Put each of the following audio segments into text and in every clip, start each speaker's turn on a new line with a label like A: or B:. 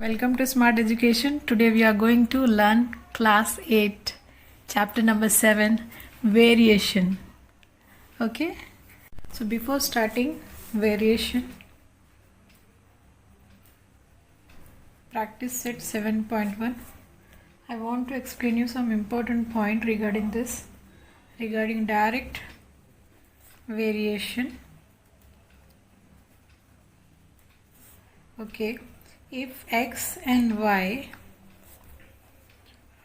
A: Welcome to Smart Education. Today we are going to learn class 8, chapter number 7, variation. Okay? So before starting variation, practice set 7.1, I want to explain you some important point regarding this, regarding direct variation. Okay. If x and y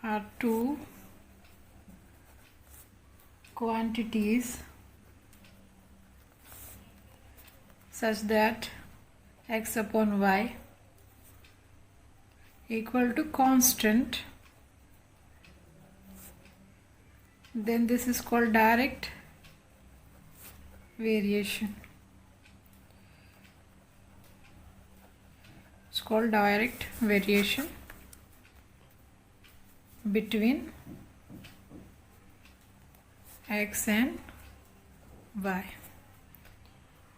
A: are two quantities such that x upon y equal to constant, then this is called direct variation. It's called direct variation between x and y.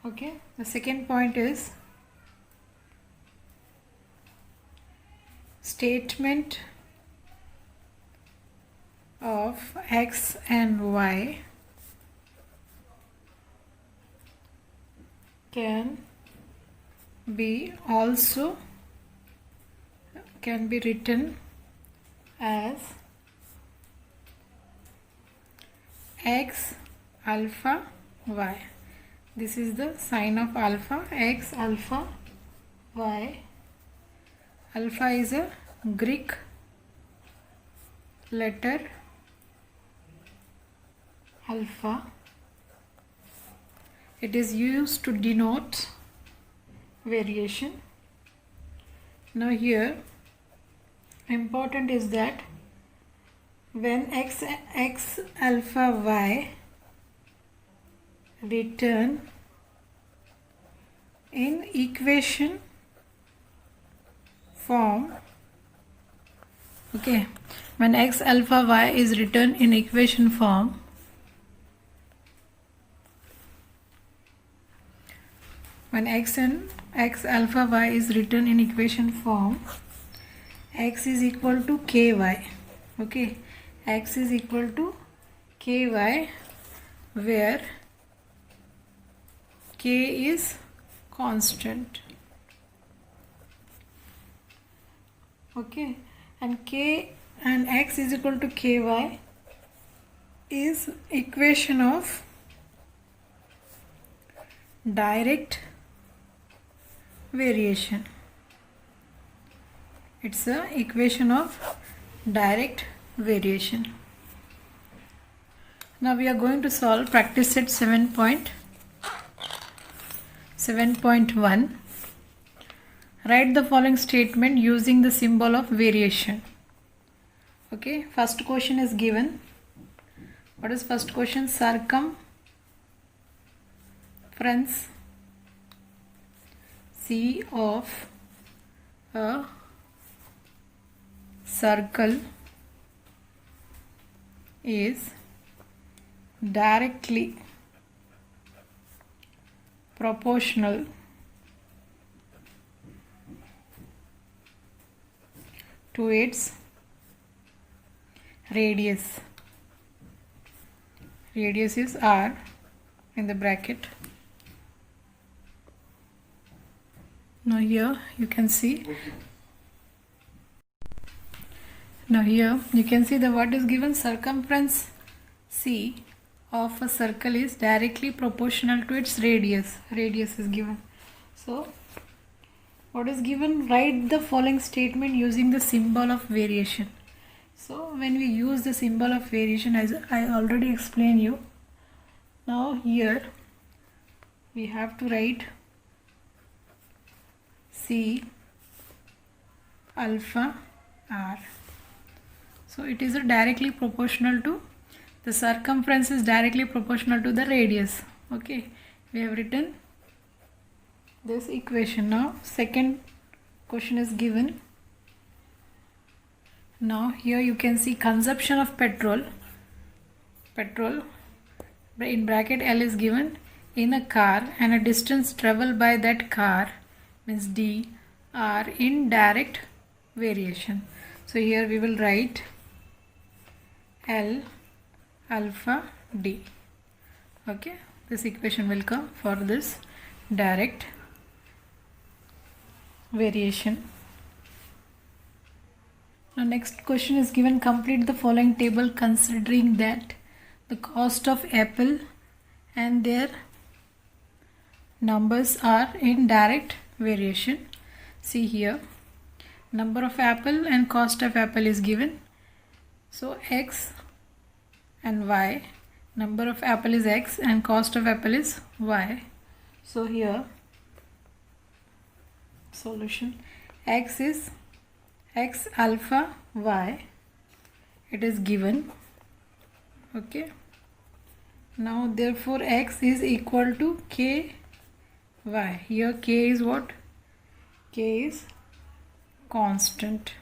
A: Okay, the second point is statement of x and y can be written as x alpha y. This is the sign of alpha, x alpha y. Alpha is a Greek letter alpha. It is used to denote variation. Now here important is that when x alpha y written in equation form, okay, when x alpha y is written in equation form, when x alpha y is written in equation form, x is equal to ky. Okay, x is equal to ky, where k is constant. Okay, and k and x is equal to ky is equation of direct variation. It's a equation of direct variation. Now we are going to solve practice set 7.1. Write the following statement using the symbol of variation. Okay, first question is given. What is first question? Circumference C of a circle is directly proportional to its radius. Radius is r in the bracket. Now here you can see that what is given, circumference C of a circle is directly proportional to its radius. Radius is given. So what is given? Write the following statement using the symbol of variation. So when we use the symbol of variation, as I already explained you, now here we have to write C alpha r. So it is directly proportional to, the circumference is directly proportional to the radius. Okay, we have written this equation. Now second question is given. Now here you can see consumption of petrol in bracket L is given in a car, and a distance traveled by that car means D are in direct variation. So here we will write L alpha D. Okay, this equation will come for this direct variation. Now next question is given, complete the following table considering that the cost of apple and their numbers are in direct variation. See here, number of apple and cost of apple is given. So x and y, number of apple is x and cost of apple is y. So here solution, x is x alpha y, it is given. Okay, now therefore x is equal to k y. Here k is what? K is constant.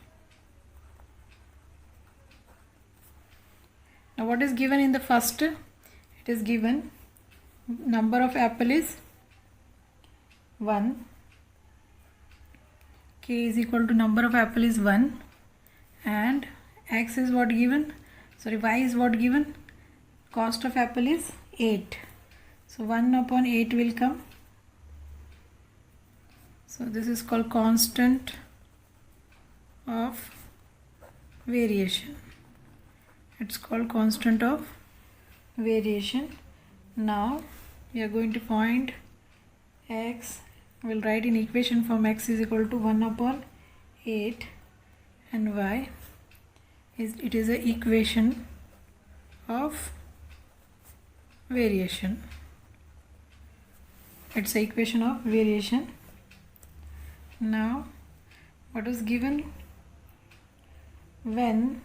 A: Now what is given in the first? It is given number of apple is 1. K is equal to number of apple is 1 and x is what given? Sorry, y is what given? Cost of apple is 8. So 1 upon 8 will come. So this is called constant of variation. It's called constant of variation. Now we are going to find x. We'll write in equation form, x is equal to 1 upon 8 and y is, it is a equation of variation. It's a equation of variation. Now what is given? When,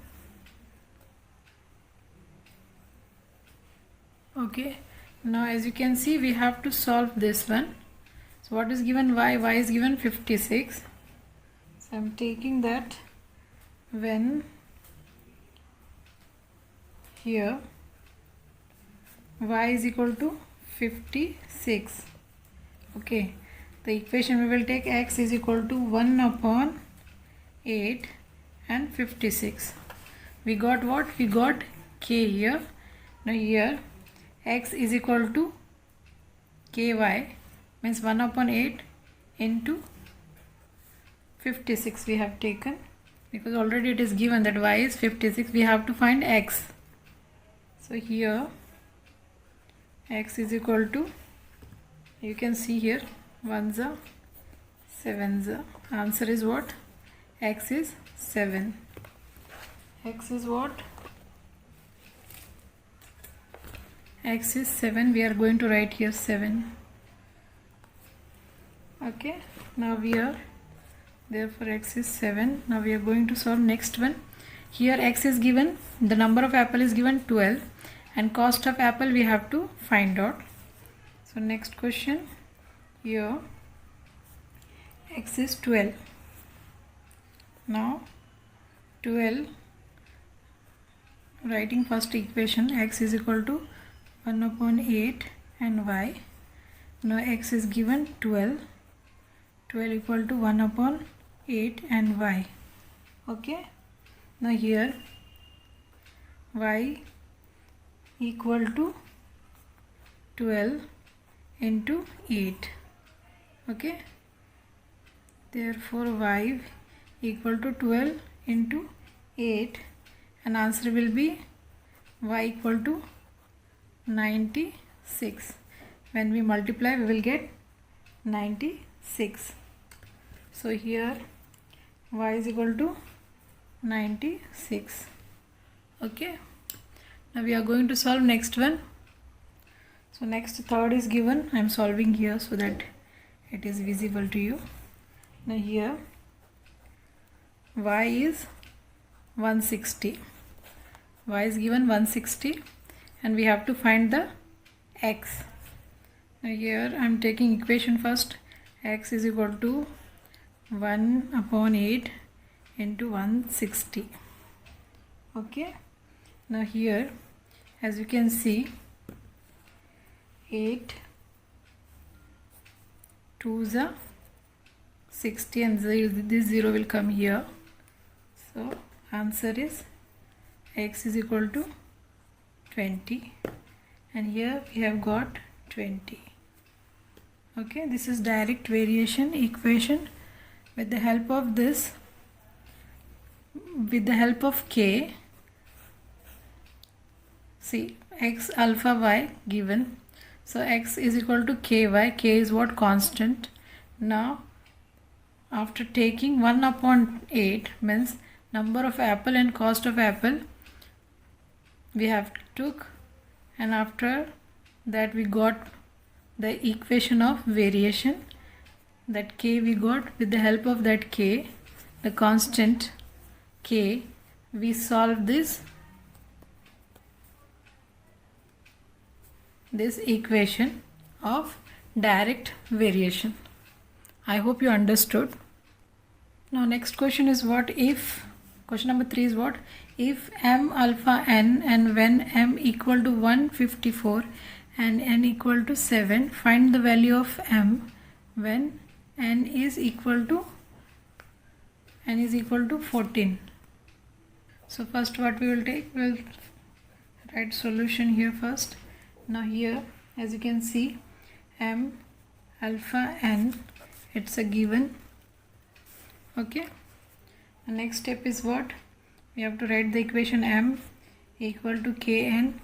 A: okay, now as you can see we have to solve this one. So what is given? Y is given 56. So I am taking that when here y is equal to 56. Okay, the equation we will take, x is equal to 1 upon 8 and 56. We got what? We got k here. Now here x is equal to ky, means 1 upon 8 into 56 we have taken, because already it is given that y is 56. We have to find x. So here x is equal to, you can see here, 1s are 7s are. Answer is what? X is 7. X is what? X is 7. We are going to write here 7. Okay, now we are, therefore x is 7. Now we are going to solve next one. Here x is given, the number of apple is given 12 and cost of apple we have to find out. So next question, here x is 12. Now 12, writing first equation, x is equal to 1 upon 8 and y. Now x is given 12. 12 equal to 1 upon 8 and y. Okay, now here y equal to 12 into 8. Okay, therefore y equal to 12 into 8 and answer will be y equal to 96. When we multiply we will get 96. So here y is equal to 96. Okay, now we are going to solve next one. So next third is given. I am solving here so that it is visible to you. Now here y is 160. Y is given 160 and we have to find the x. Now here I am taking equation first. X is equal to 1 upon 8 into 160. Okay, now here as you can see, 8 2s are 60 and this 0 will come here. So answer is x is equal to 20, and here we have got 20. Okay, this is direct variation equation. With the help of this, with the help of k, see x alpha y given, so x is equal to ky. K is what? Constant. Now after taking 1 upon 8 means number of apple and cost of apple we have took, and after that we got the equation of variation, that k we got. With the help of that k, the constant k, we solve this equation of direct variation. I hope you understood. Now next question is what if, question number 3 is what if m alpha n, and when m equal to 154 and n equal to 7, find the value of m when n is equal to 14. So first what we will take, we will write solution here first. Now here as you can see, m alpha n, it's a given. Okay, the next step is what, we have to write the equation m equal to kn,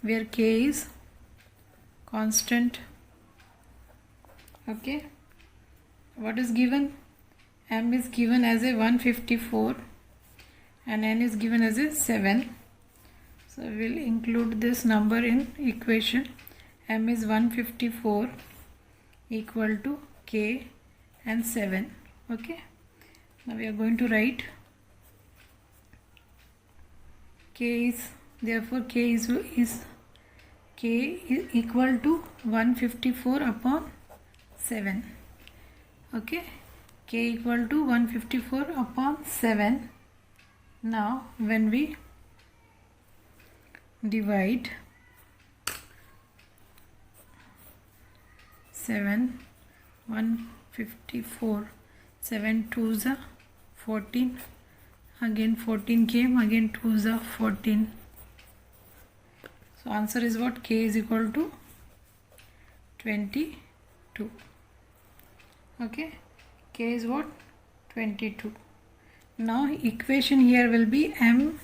A: where k is constant. Okay, what is given? M is given as a 154 and n is given as a 7. So we will include this number in equation. M is 154 equal to k and 7. Okay, now we are going to write k is, therefore k is equal to 154 upon 7. Okay, k equal to 154 upon 7. Now when we divide 7, 154, 7 2s are 14, again 14 came, again 2s are 14. So answer is what, k is equal to 22. Okay, k is what, 22. Now equation here will be m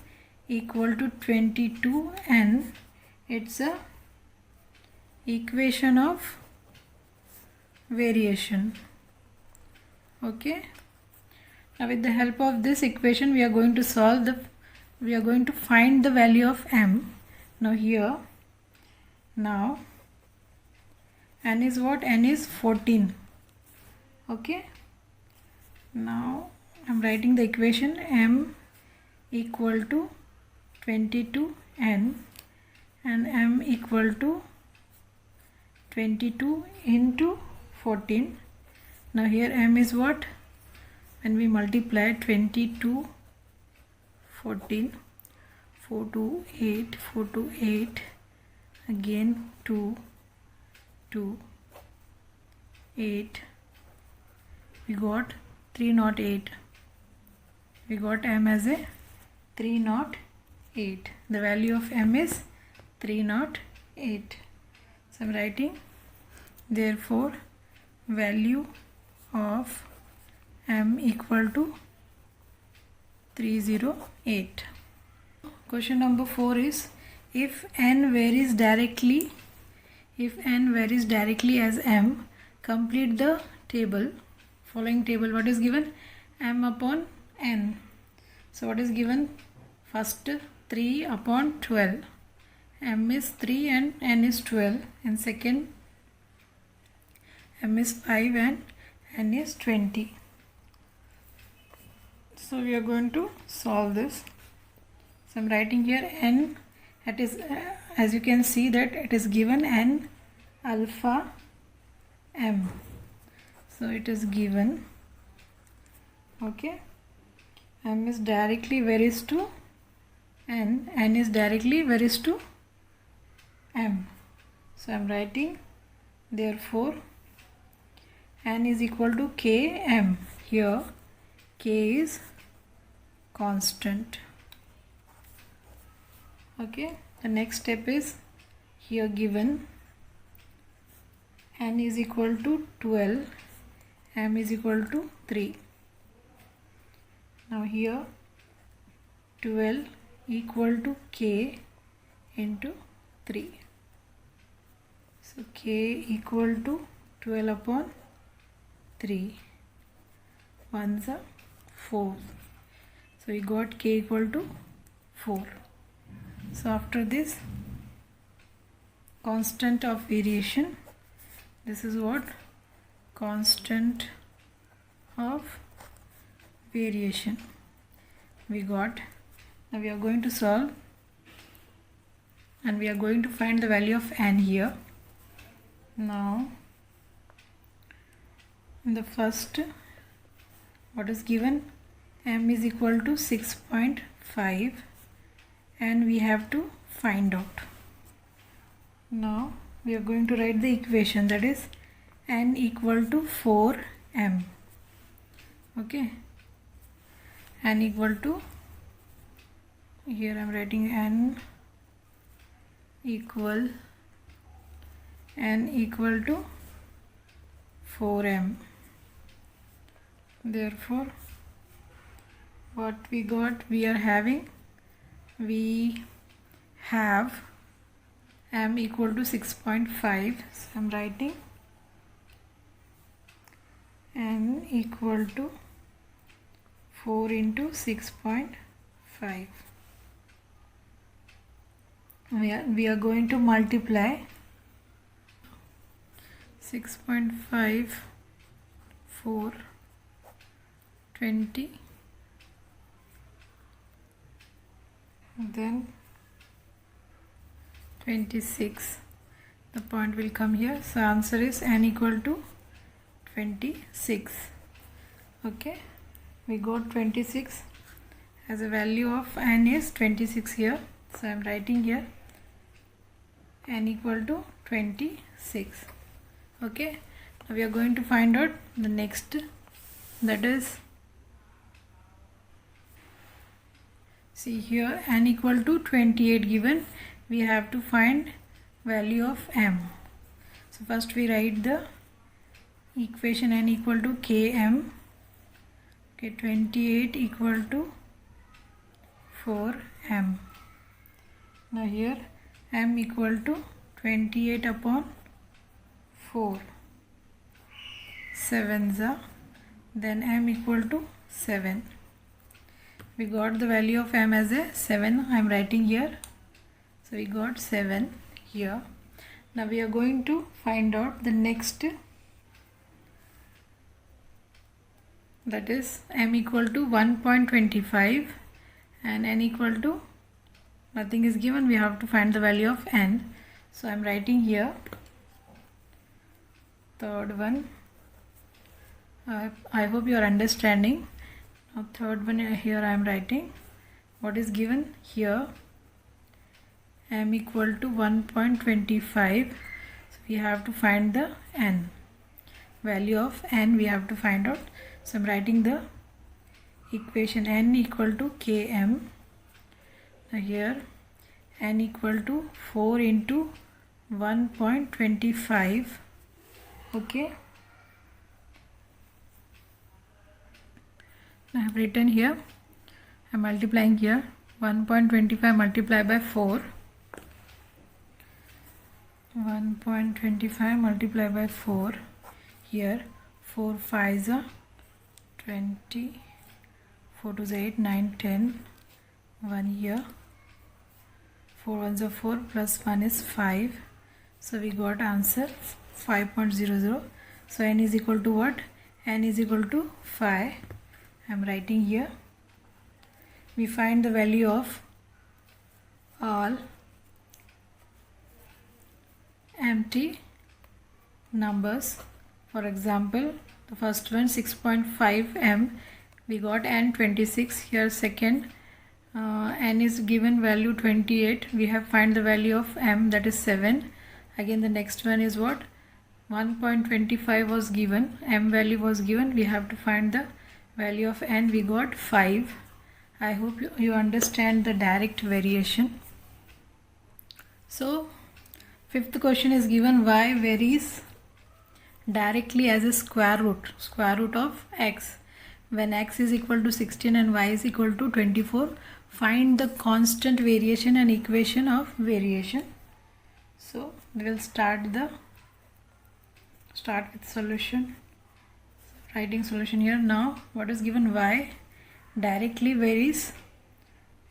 A: equal to 22 and it's a equation of variation. Okay, now with the help of this equation we are going to find the value of m. Now here, now n is what, n is 14. Okay, now I am writing the equation m equal to 22n and m equal to 22 into 14. Now here m is what, when we multiply 22, 14, 4 to 8, 4 to 8, again 2, 2, 8, we got 308. We got m as a 308. The value of m is 308. So I am writing, therefore value of m equal to 308. Question number 4 is if n varies directly as m, complete the table. Following table, what is given? M upon n. So what is given? First 3 upon 12. M is 3 and n is 12. And second m is 5 and n is 20. So we are going to solve this. So I am writing here n, it is as you can see that it is given n alpha m. So it is given, okay, m is directly varies to n, n is directly varies to m. So I am writing, therefore n is equal to km. Here k is constant. Okay, the next step is here given n is equal to 12, m is equal to 3. Now here 12 equal to k into 3. So k equal to 12 upon 3. 1s are 4. So we got k equal to 4. So after this constant of variation, this is what constant of variation we got. Now we are going to solve and we are going to find the value of n here. Now in the first, what is given, m is equal to 6.5 and we have to find out. Now we are going to write the equation, that is n equal to 4m. Okay, n equal to, here I am writing n equal to 4m. Therefore what we got, we have m equal to 6.5. So I am writing n equal to 4 into 6.5. We are going to multiply 6.5 4 20, then 26. The point will come here. So answer is n equal to 26. Okay, we got 26 as a value of n is 26 here. So I am writing here n equal to 26. Okay, now we are going to find out the next, that is, see here n equal to 28 given, we have to find value of m. So first we write the equation n equal to km. Okay, 28 equal to 4m. Now here m equal to 28 upon 4. 7s are, then m equal to 7. We got the value of m as a 7. I am writing here. So we got 7 here. Now we are going to find out the next, that is m equal to 1.25 and n equal to, nothing is given, we have to find the value of n. So I am writing here third one. I hope you are understanding. Now third one, here I am writing what is given here, m equal to 1.25. So we have to find the n, value of n we have to find out. So I am writing the equation n equal to km. Now here n equal to 4 into 1.25. Okay, I have written here, I am multiplying here 1.25 multiplied by 4. 1.25 multiplied by 4. Here 4 5s are 20, 4 2s 8, 9, 10. 1 here, 4 1s are 4 plus 1 is 5. So we got answer 5.00. So n is equal to what? N is equal to 5. I am writing here. We find the value of all empty numbers. For example, the first one 6.5m, we got n 26. Here second, n is given value 28. We have find the value of m, that is 7. Again the next one is what? 1.25 was given, m value was given, we have to find the value of n. We got 5. I hope you understand the direct variation. So fifth question is given, y varies directly as a square root of x. When x is equal to 16 and y is equal to 24, find the constant variation and equation of variation. So we will start with solution. Writing solution here. Now what is given? Y directly varies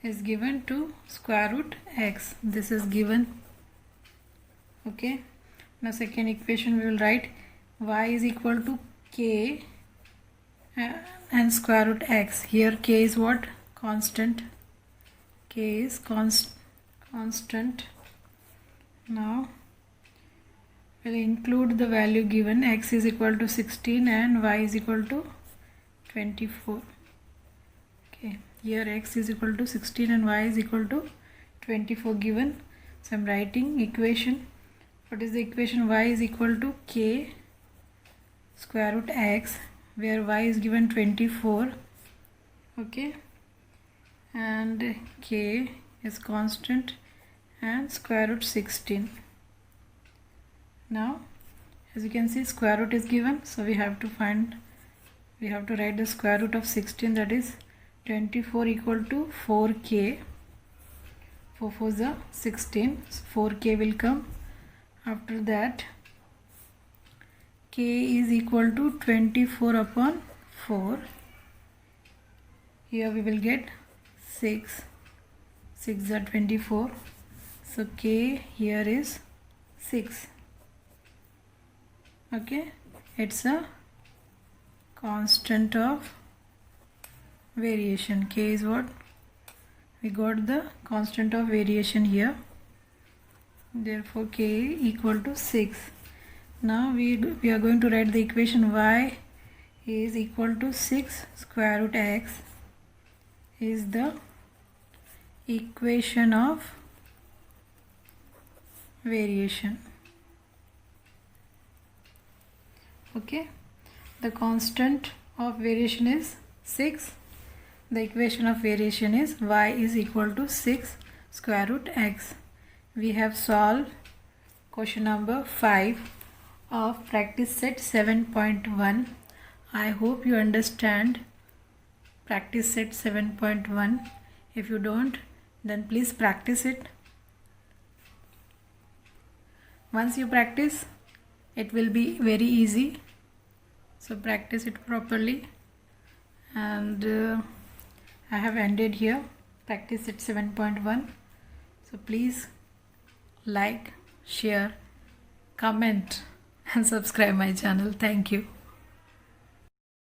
A: is given to square root x. This is given. Okay. Now second equation we will write y is equal to k and square root x. Here k is what? Constant. K is constant. Now we'll include the value given. X is equal to 16 and y is equal to 24. Okay, here x is equal to 16 and y is equal to 24 given. So I'm writing equation. What is the equation? Y is equal to k square root x, where y is given 24. Okay, and k is constant and square root 16. Now as you can see, square root is given, so we have to write the square root of 16, that is 24 equal to 4k. 4 4 is 16, so 4k will come. After that k is equal to 24 upon 4. Here we will get 6. 6 are 24. So k here is 6. Okay, it's a constant of variation. K is what? We got the constant of variation here. Therefore k equal to 6. Now we are going to write the equation. Y is equal to 6 square root x is the equation of variation. Okay, the constant of variation is 6. The equation of variation is y is equal to 6 square root x. We have solved question number 5 of practice set 7.1. I hope you understand practice set 7.1. If you don't, then please practice it. Once you practice, it will be very easy. So practice it properly. And I have ended here practice at 7.1. So please like, share, comment and subscribe my channel. Thank you.